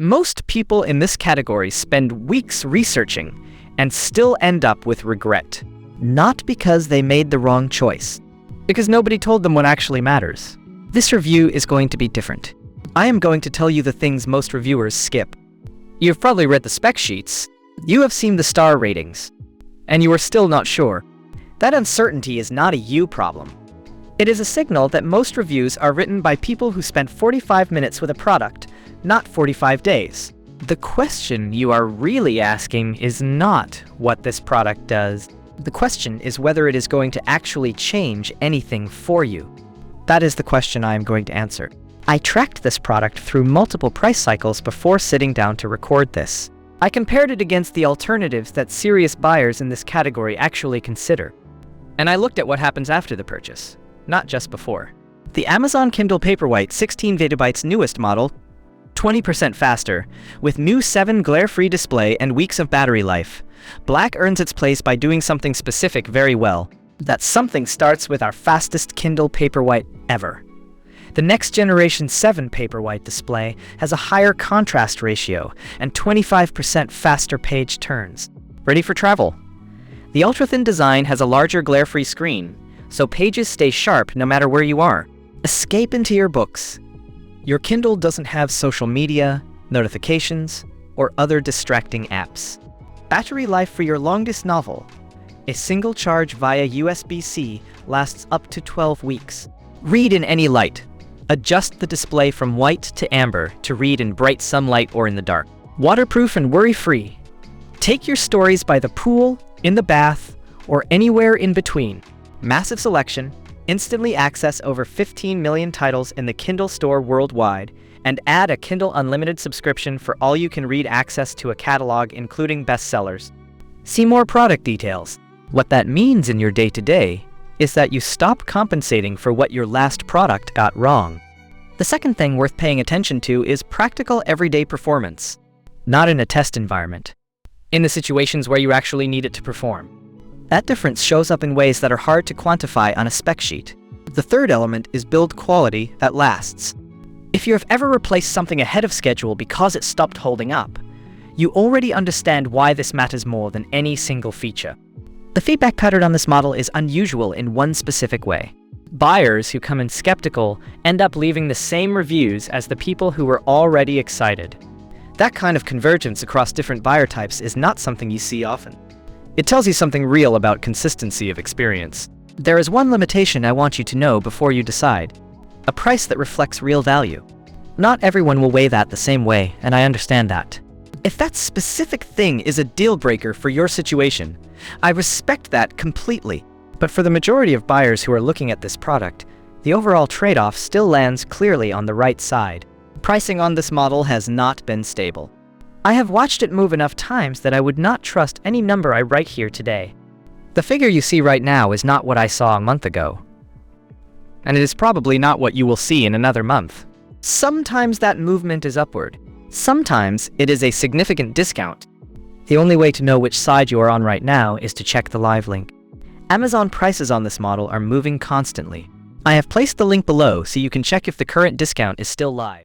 Most people in this category spend weeks researching and still end up with regret. Not because they made the wrong choice, because nobody told them what actually matters. This review is going to be different. I am going to tell you the things most reviewers skip. You've probably read the spec sheets, you have seen the star ratings, and you are still not sure. That uncertainty is not a you problem. It is a signal that most reviews are written by people who spent 45 minutes with a product, not 45 days. The question you are really asking is not what this product does. The question is whether it is going to actually change anything for you. That is the question I am going to answer. I tracked this product through multiple price cycles before sitting down to record this. I compared it against the alternatives that serious buyers in this category actually consider. And I looked at what happens after the purchase, not just before. The Amazon Kindle Paperwhite 16 GB newest model, 20% faster, with new 7 glare-free display and weeks of battery life. Black earns its place by doing something specific very well. That something starts with our fastest Kindle Paperwhite ever. The next generation 7 Paperwhite display has a higher contrast ratio and 25% faster page turns. Ready for travel? The ultra-thin design has a larger glare-free screen, so pages stay sharp no matter where you are. Escape into your books. Your Kindle doesn't have social media, notifications, or other distracting apps. Battery life for your longest novel. A single charge via USB-C lasts up to 12 weeks. Read in any light. Adjust the display from white to amber to read in bright sunlight or in the dark. Waterproof and worry-free. Take your stories by the pool, in the bath, or anywhere in between. Massive selection, instantly access over 15 million titles in the Kindle store worldwide, and add a Kindle Unlimited subscription for all-you-can-read access to a catalog including bestsellers. See more product details. What that means in your day-to-day is that you stop compensating for what your last product got wrong. The second thing worth paying attention to is practical everyday performance, not in a test environment, in the situations where you actually need it to perform. That difference shows up in ways that are hard to quantify on a spec sheet. The third element is build quality that lasts. If you have ever replaced something ahead of schedule because it stopped holding up, you already understand why this matters more than any single feature. The feedback pattern on this model is unusual in one specific way. Buyers who come in skeptical end up leaving the same reviews as the people who were already excited. That kind of convergence across different buyer types is not something you see often. It tells you something real about consistency of experience. There is one limitation I want you to know before you decide. A price that reflects real value. Not everyone will weigh that the same way, and I understand that. If that specific thing is a deal breaker for your situation, I respect that completely. But for the majority of buyers who are looking at this product, the overall trade-off still lands clearly on the right side. Pricing on this model has not been stable. I have watched it move enough times that I would not trust any number I write here today. The figure you see right now is not what I saw a month ago. And it is probably not what you will see in another month. Sometimes that movement is upward. Sometimes it is a significant discount. The only way to know which side you are on right now is to check the live link. Amazon prices on this model are moving constantly. I have placed the link below so you can check if the current discount is still live.